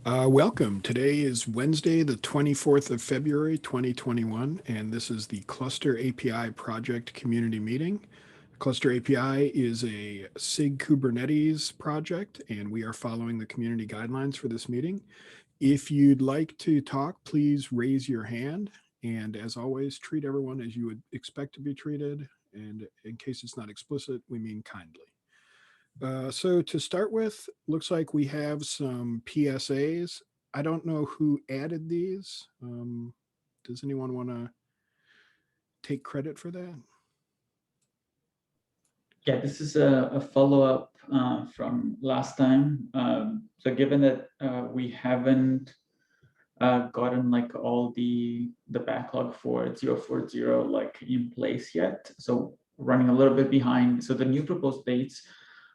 Welcome. Today is Wednesday, the 24th of February, 2021, and this is the Cluster API Project Community Meeting. Cluster API is a SIG Kubernetes project, and we are following the community guidelines for this meeting. If you'd like to talk, please raise your hand. And as always, treat everyone as you would expect to be treated. And in case it's not explicit, we mean kindly. So to start with, looks like we have some PSAs. I don't know who added these. Does anyone want to take credit for that? Yeah, this is a follow-up from last time. So given that we haven't gotten like all the backlog for 040 like in place yet, so running a little bit behind. So the new proposed dates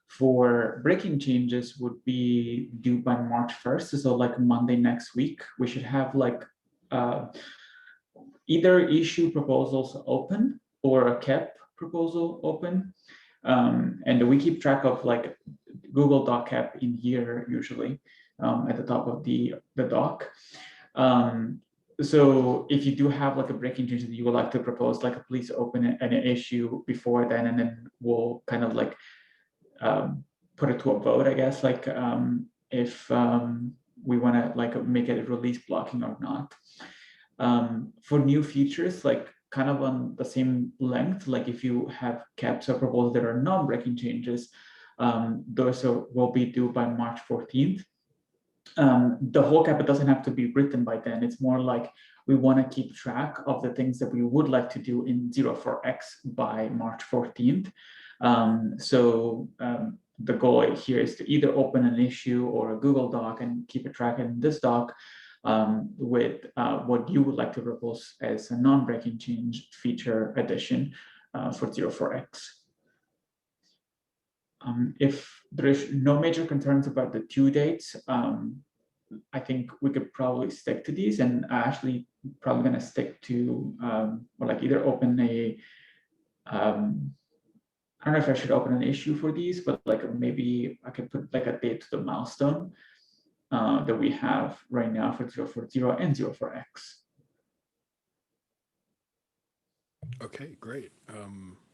for breaking changes would be due by March 1st. So like Monday next week, we should have like either issue proposals open or a CAP proposal open. And we keep track of like Google Doc Cap in here usually at the top of the doc. So if you do have like a breaking change that you would like to propose, like please open an issue before then, and then we'll kind of like put it to a vote, I guess, like if we want to like make it release blocking or not. For new features, like kind of on the same length, like if you have caps or proposals that are non-breaking changes, those will be due by March 14th. The whole cap, it doesn't have to be written by then. It's more like we want to keep track of the things that we would like to do in 04X by March 14th. The goal here is to either open an issue or a Google Doc and keep a track in this doc with what you would like to propose as a non-breaking change feature addition for 04X. If there is no major concerns about the due dates, I think we could probably stick to these, and I actually probably going to stick to or like either open a I don't know if I should open an issue for these, but like maybe I could put like a date to the milestone that we have right now for 040 and 04X. Okay, great.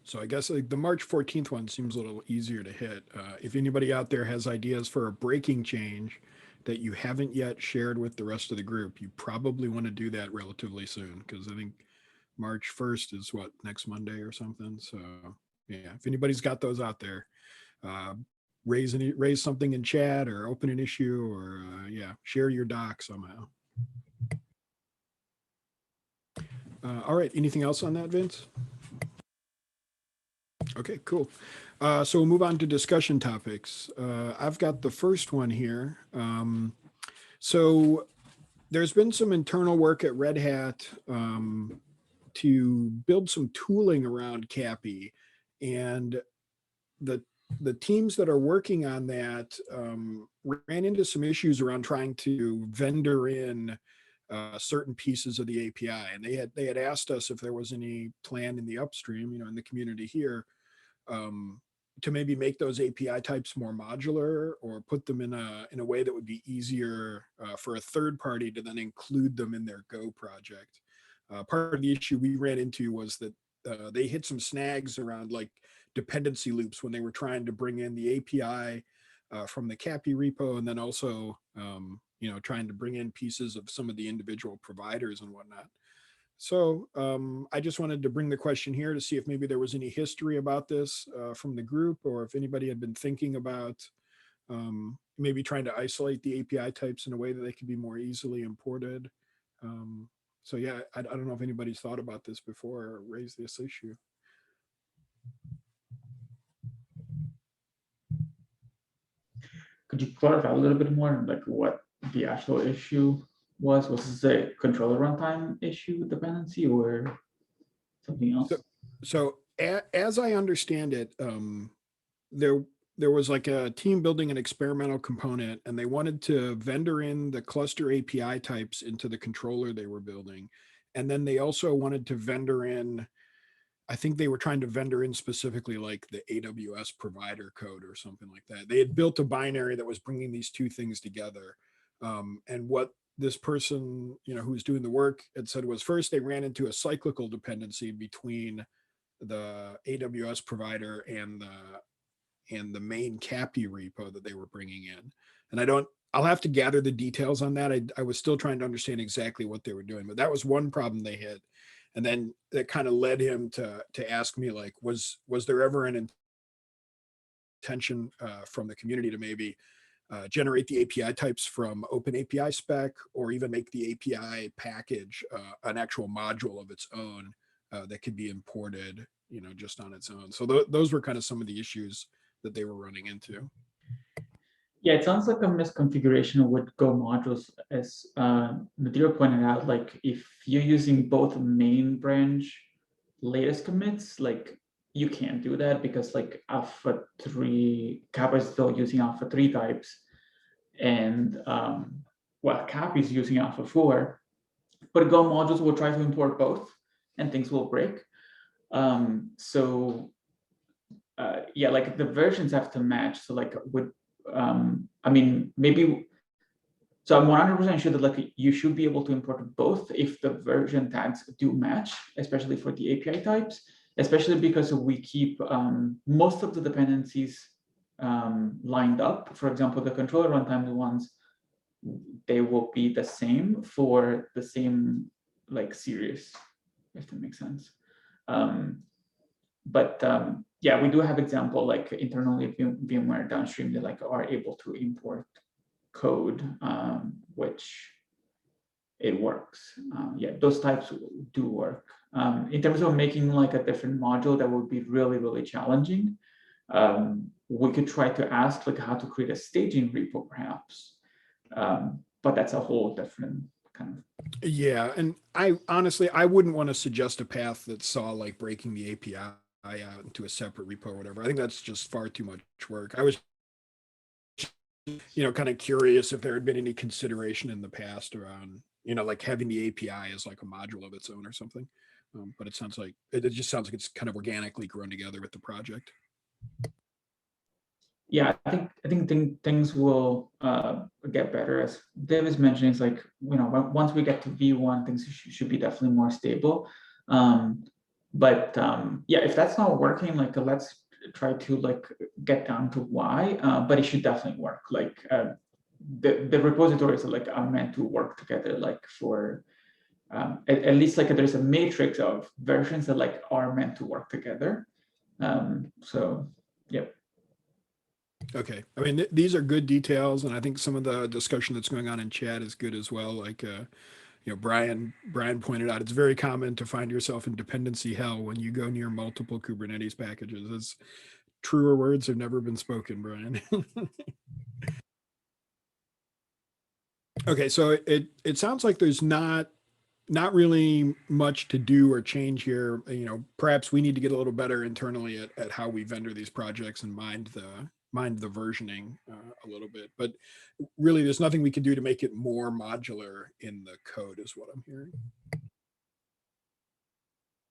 So I guess like the March 14th one seems a little easier to hit. If anybody out there has ideas for a breaking change that you haven't yet shared with the rest of the group, you probably want to do that relatively soon, because I think March 1st is what, next Monday or something. So yeah, if anybody's got those out there, raise something in chat or open an issue, or yeah, share your doc somehow. All right, anything else on that, Vince? Okay, cool. So we'll move on to discussion topics. I've got the first one here. So there's been some internal work at Red Hat to build some tooling around CAPI, and the teams that are working on that ran into some issues around trying to vendor in certain pieces of the API, and they had asked us if there was any plan in the upstream, in the community here, to maybe make those API types more modular, or put them in a way that would be easier for a third party to then include them in their Go project. Part of the issue we ran into was that they hit some snags around like dependency loops when they were trying to bring in the API from the CAPI repo, and then also trying to bring in pieces of some of the individual providers and whatnot. So I just wanted to bring the question here to see if maybe there was any history about this from the group, or if anybody had been thinking about maybe trying to isolate the API types in a way that they could be more easily imported. So yeah, I don't know if anybody's thought about this before or raised this issue. Could you clarify a little bit more, like what the actual issue was? Was this a controller runtime issue dependency or something else? So as I understand it, there was like a team building an experimental component, and they wanted to vendor in the cluster API types into the controller they were building. And then they also wanted to vendor in, I think they were trying to vendor in specifically like the AWS provider code or something like that. They had built a binary that was bringing these two things together. And what this person, who's doing the work had said was, first they ran into a cyclical dependency between the AWS provider and the main CAPI repo that they were bringing in. And I'll have to gather the details on that. I was still trying to understand exactly what they were doing, but that was one problem they hit. And then that kind of led him to ask me, like, was there ever an intention from the community to maybe generate the API types from Open API spec, or even make the API package an actual module of its own that could be imported, just on its own. So those were kind of some of the issues that they were running into. Yeah, it sounds like a misconfiguration with Go modules, as Nadir pointed out. Like, if you're using both main branch latest commits, like, you can't do that, because like Alpha 3, Kappa is still using Alpha 3 types, and well, Kappa is using Alpha 4, but Go modules will try to import both, and things will break. So yeah, like the versions have to match. So like with I mean, maybe, so I'm 100% sure that like you should be able to import both if the version tags do match, especially for the API types, especially because we keep most of the dependencies lined up. For example, the controller runtime ones, they will be the same for the same like series, if that makes sense. But yeah, we do have example like internally VMware downstream, they like are able to import code, which it works. Yeah, those types do work. In terms of making like a different module, that would be really, really challenging. We could try to ask like how to create a staging repo perhaps, but that's a whole different kind of. Yeah, and I honestly, I wouldn't want to suggest a path that saw like breaking the API out into a separate repo or whatever. I think that's just far too much work. I was, kind of curious if there had been any consideration in the past around, like having the API as like a module of its own or something. But it sounds like it just sounds like it's kind of organically grown together with the project. Yeah, I think things will get better. As Dave is mentioning, it's like, once we get to V1, things should be definitely more stable. But yeah, if that's not working, like let's try to like get down to why. But it should definitely work. Like the repositories are meant to work together. Like for at least like there's a matrix of versions that like are meant to work together. So yeah. Okay. I mean, these are good details, and I think some of the discussion that's going on in chat is good as well. Like, Brian pointed out, it's very common to find yourself in dependency hell when you go near multiple Kubernetes packages. It's truer words have never been spoken, Brian. Okay, so it sounds like there's not really much to do or change here. Perhaps we need to get a little better internally at how we vendor these projects and mind the versioning a little bit. But really, there's nothing we can do to make it more modular in the code, is what I'm hearing.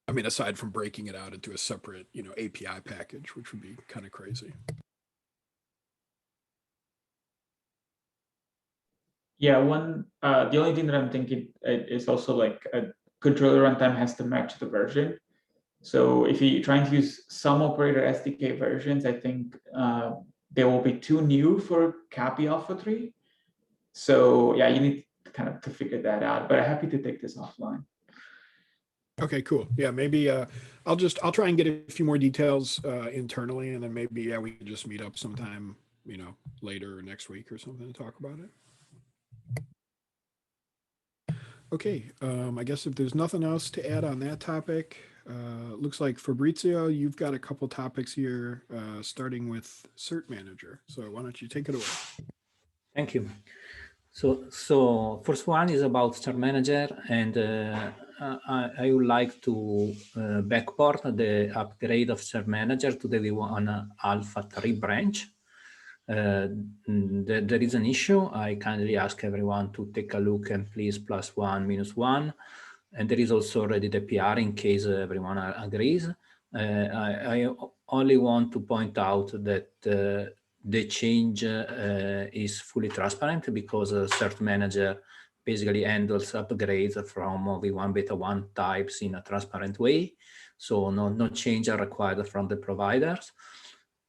I mean, aside from breaking it out into a separate, API package, which would be kind of crazy. Yeah, the only thing that I'm thinking is also like a controller runtime has to match the version. So if you're trying to use some operator SDK versions, I think they will be too new for CAPI Alpha 3. So yeah, you need kind of to figure that out. But I'm happy to take this offline. Okay, cool. Yeah, maybe I'll try and get a few more details internally, and then maybe we can just meet up sometime, later or next week or something to talk about it. Okay, I guess if there's nothing else to add on that topic, looks like Fabrizio, you've got a couple topics here, starting with Cert Manager. So why don't you take it away? Thank you. So first one is about Cert Manager, and I would like to backport the upgrade of Cert Manager to the V1 Alpha 3 branch. There is an issue. I kindly ask everyone to take a look and please +1, -1. And there is also already the PR in case everyone agrees. I only want to point out that the change is fully transparent because Cert Manager basically handles upgrades from V1 Beta 1 types in a transparent way. So no change are required from the providers.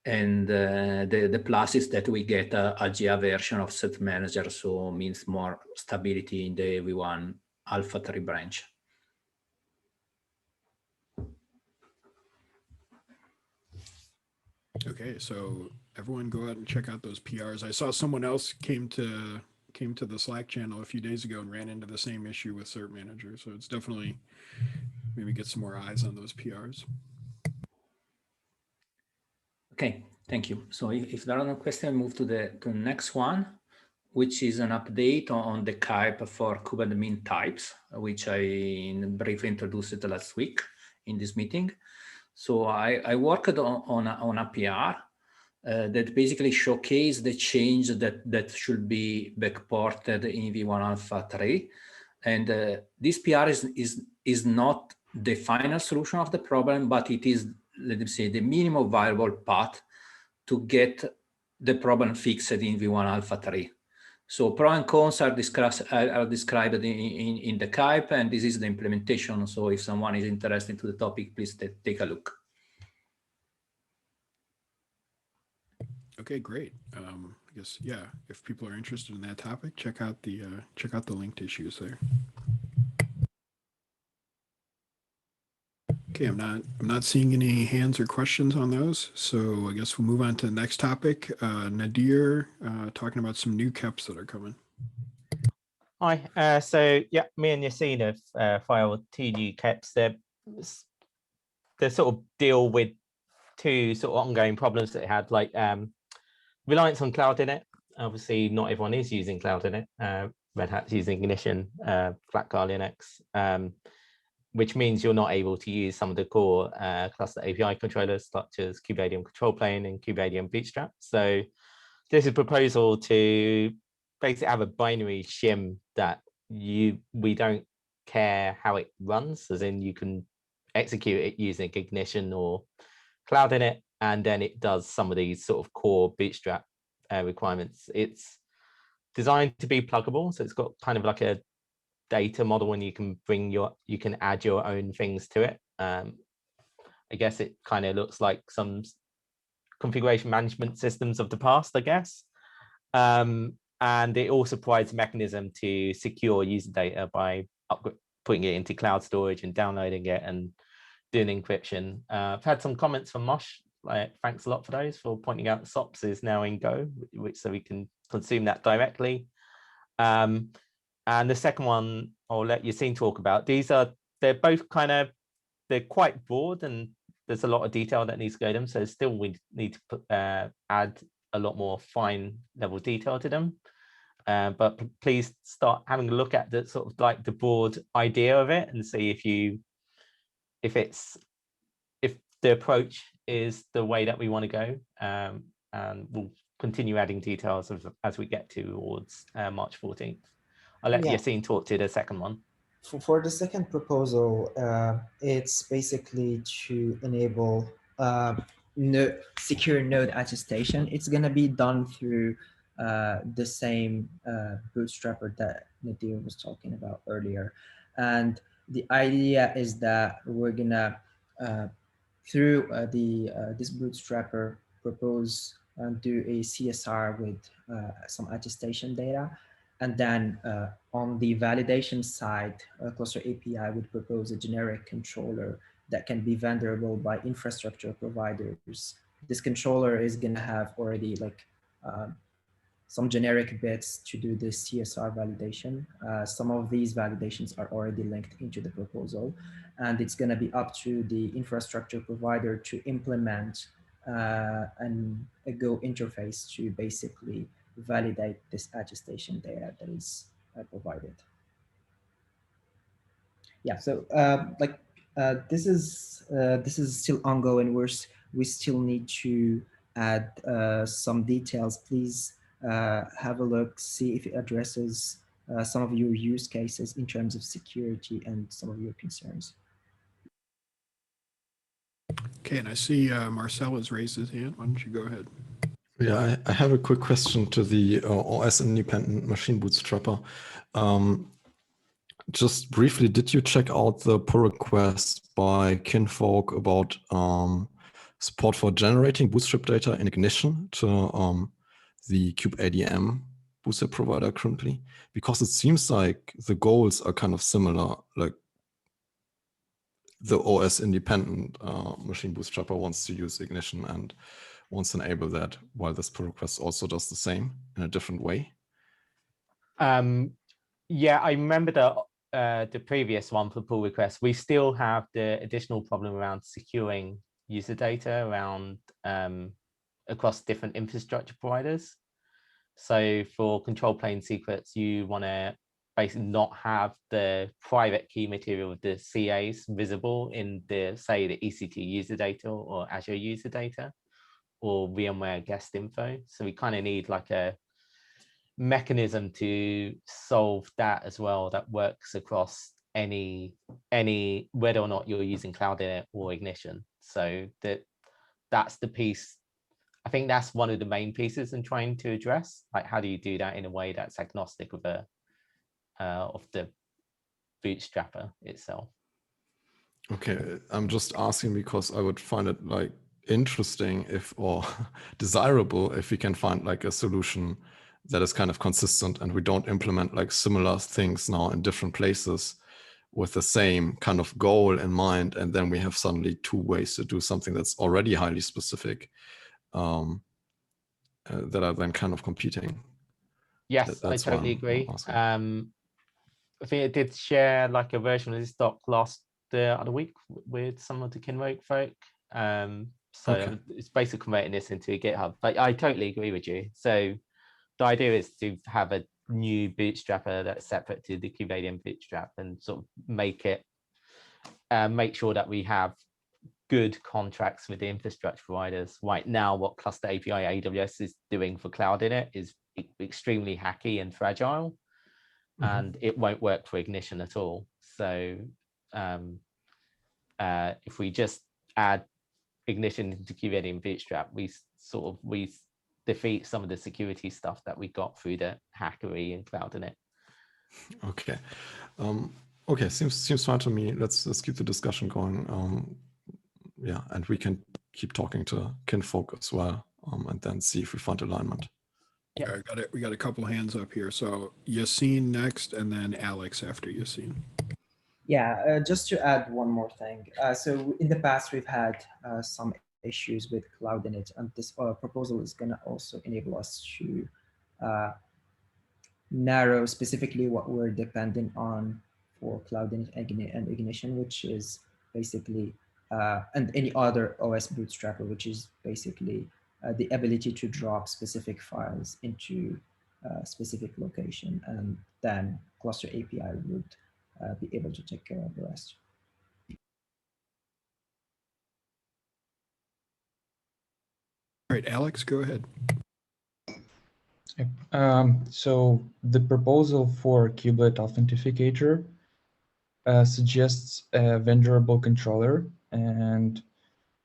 And the plus is that we get a GA version of Cert Manager, so means more stability in the V1 Alpha 3 branch. Okay, so everyone go out and check out those PRs. I saw someone else came to the Slack channel a few days ago and ran into the same issue with Cert Manager. So it's definitely maybe get some more eyes on those PRs. Okay, thank you. So if there are no questions, I move to the next one, which is an update on the KYPE for kubeadmin types, which I briefly introduced it last week in this meeting. So I worked on a PR that basically showcased the change that should be backported in V1 Alpha 3. And this PR is not the final solution of the problem, but it is, let me say, the minimum viable path to get the problem fixed in V1 Alpha 3. So pros and cons are described in the KYPE, and this is the implementation. So if someone is interested in the topic, please take a look. Okay, great. I guess, yeah, if people are interested in that topic, check out the linked issues there. Okay, I'm not seeing any hands or questions on those, so I guess we'll move on to the next topic. Nadir, talking about some new KEPs that are coming. Hi. So yeah, me and Yassine have filed 2 new KEPs. They sort of deal with 2 sort of ongoing problems that it had, like reliance on Cloud Init. Obviously, not everyone is using Cloud Init. Red Hat's using Ignition, Flatcar Linux, which means you're not able to use some of the core cluster API controllers, such as kubeadm Control Plane and kubeadm Bootstrap. So this is a proposal to basically have a binary shim that we don't care how it runs, as in you can execute it using Ignition or Cloud Init, and then it does some of these sort of core Bootstrap requirements. It's designed to be pluggable, so it's got kind of like a data model, and you can add your own things to it. I guess it kind of looks like some configuration management systems of the past, I guess. And it also provides a mechanism to secure user data by putting it into cloud storage and downloading it and doing encryption. I've had some comments from Mosh, like thanks a lot for those, for pointing out SOPs is now in Go, so we can consume that directly. And the second one I'll let Yassine talk about. They're both they're quite broad, and there's a lot of detail that needs to go to them. So still we need to add a lot more fine level detail to them. But please start having a look at the sort of like the broad idea of it and see if the approach is the way that we want to go. And we'll continue adding details as we get towards March 14th. I'll let Yassine talk to the second one. For the second proposal, it's basically to enable secure node attestation. It's going to be done through the same bootstrapper that Nadir was talking about earlier. And the idea is that we're going to, through this bootstrapper, propose and do a CSR with some attestation data. And then on the validation side, Cluster API would propose a generic controller that can be vendorable by infrastructure providers. This controller is going to have already like some generic bits to do the CSR validation. Some of these validations are already linked into the proposal, and it's going to be up to the infrastructure provider to implement a Go interface to basically validate this attestation data that is provided. Yeah, so this is still ongoing. We still need to add some details. Please have a look, see if it addresses some of your use cases in terms of security and some of your concerns. Okay, and I see Marcel has raised his hand. Why don't you go ahead? Yeah, I have a quick question to the OS independent machine bootstrapper. Just briefly, did you check out the pull request by Kinfolk about support for generating bootstrap data in Ignition to the kubeadm bootstrap provider currently? Because it seems like the goals are kind of similar, like the OS independent machine bootstrapper wants to use Ignition and wants to enable that, while this pull request also does the same in a different way. Yeah, I remember the previous one for pull requests. We still have the additional problem around securing user data around across different infrastructure providers. So for control plane secrets, you want to basically not have the private key material of the CAs visible in the, say, the EC2 user data or Azure user data or VMware guest info. So we kind of need like a mechanism to solve that as well, that works across any whether or not you're using Cloud Init or Ignition. So that's the piece. I think that's one of the main pieces in trying to address, like how do you do that in a way that's agnostic of the bootstrapper itself. Okay, I'm just asking because I would find it like interesting if, or desirable if we can find like a solution that is kind of consistent and we don't implement like similar things now in different places with the same kind of goal in mind, and then we have suddenly two ways to do something that's already highly specific that are then kind of competing. Yes, I totally agree. I think I did share like a version of this doc the other week with some of the Kinfolk folk. So okay. It's basically converting this into a GitHub, but I totally agree with you. So the idea is to have a new bootstrapper that's separate to the kubeadm bootstrap and sort of make sure that we have good contracts with the infrastructure providers. Right now, what Cluster API AWS is doing for Cloud Init is extremely hacky and fragile, and it won't work for Ignition at all. So if we just add Ignition into kubeadm bootstrap, we defeat some of the security stuff that we got through the hackery and Cloud Init. Okay. Okay, seems fine to me. Let's keep the discussion going. Yeah, and we can keep talking to Kinfolk as well, and then see if we find alignment. Yeah, I got it. We got a couple hands up here. So Yassine next, and then Alex after Yassine. Yeah, just to add one more thing. So in the past, we've had some issues with Cloud Init, and this proposal is going to also enable us to narrow specifically what we're dependent on for Cloud Init and Ignition, which is basically, and any other OS bootstrapper, which is basically the ability to drop specific files into a specific location, and then Cluster API would be able to take care of the rest. All right, Alex, go ahead. So the proposal for kubelet authenticator suggests a vendorable controller, and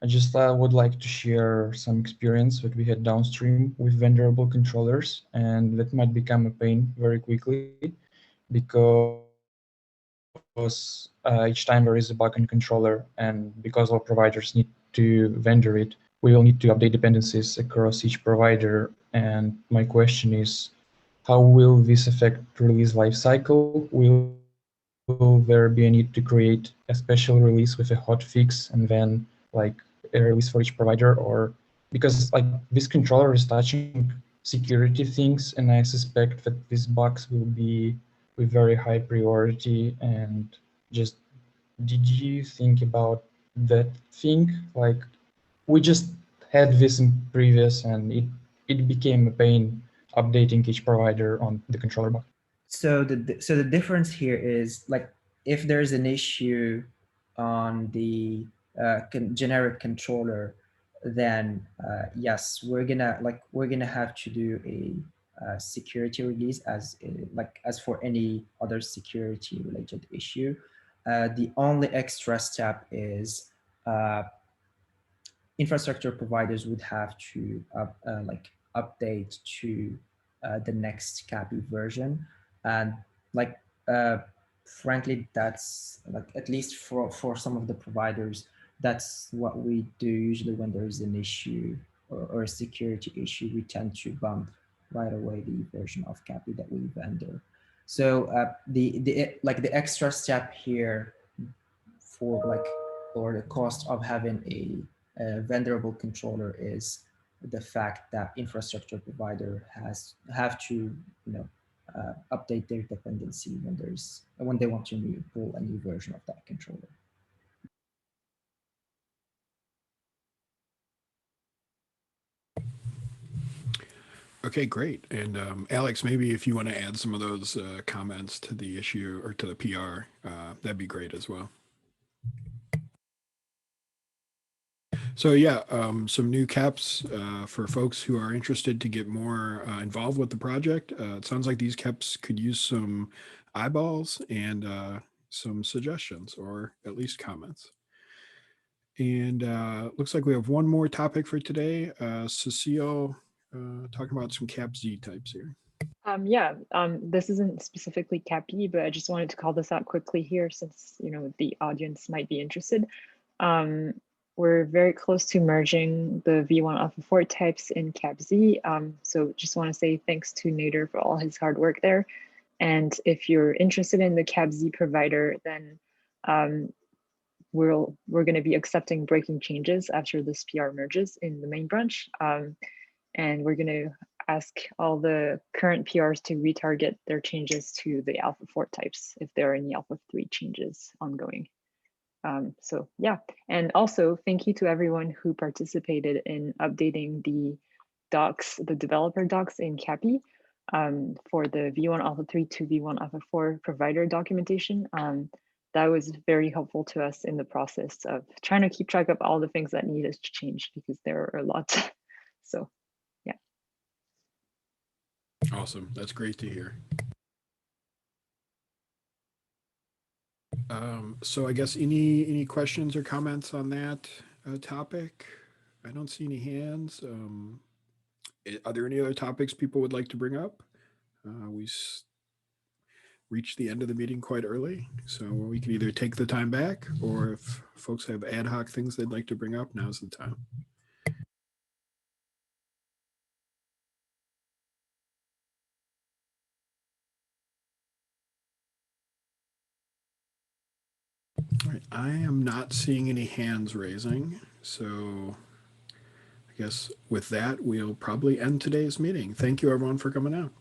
I just would like to share some experience that we had downstream with vendorable controllers, and that might become a pain very quickly because each time there is a bug in controller, and because all providers need to vendor it, we will need to update dependencies across each provider. And my question is, how will this affect release lifecycle? Will there be a need to create a special release with a hotfix and then like a release for each provider? Or because like this controller is touching security things, and I suspect that these bugs will be with very high priority. And just, did you think about that thing? Like, we just had this in previous, and it became a pain updating each provider on the controller bug. So the difference here is, like, if there's an issue on the generic controller, then yes, we're gonna have to do a security release as for any other security related issue. The only extra step is infrastructure providers would have to update to the next CAPI version. And like, frankly, that's like, at least for some of the providers, that's what we do usually when there's an issue or a security issue. We tend to bump right away the version of CAPI that we vendor. So the extra step here for the cost of having a vendorable controller is the fact that infrastructure provider have to update their dependency when they want to pull a new version of that controller. Okay, great. And Alex, maybe if you want to add some of those comments to the issue or to the PR, that'd be great as well. So yeah, some new caps for folks who are interested to get more involved with the project. It sounds like these caps could use some eyeballs and some suggestions, or at least comments. And looks like we have one more topic for today. Cecile talking about some Cap Z types here. This isn't specifically CAPI, but I just wanted to call this out quickly here since, the audience might be interested. We're very close to merging the V1 Alpha 4 types in Cap Z. So just want to say thanks to Nader for all his hard work there. And if you're interested in the Cap Z provider, then we're going to be accepting breaking changes after this PR merges in the main branch. And we're going to ask all the current PRs to retarget their changes to the Alpha 4 types if there are any Alpha 3 changes ongoing. So yeah, and also thank you to everyone who participated in updating the docs, the developer docs in CAPI for the V1 Alpha 3 to V1 Alpha 4 provider documentation. That was very helpful to us in the process of trying to keep track of all the things that needed to change because there are a lot. So yeah. Awesome, that's great to hear. So I guess any questions or comments on that topic? I don't see any hands. Are there any other topics people would like to bring up? We reached the end of the meeting quite early, so we can either take the time back, or if folks have ad hoc things they'd like to bring up, now's the time. All right, I am not seeing any hands raising, so I guess with that, we'll probably end today's meeting. Thank you everyone for coming out.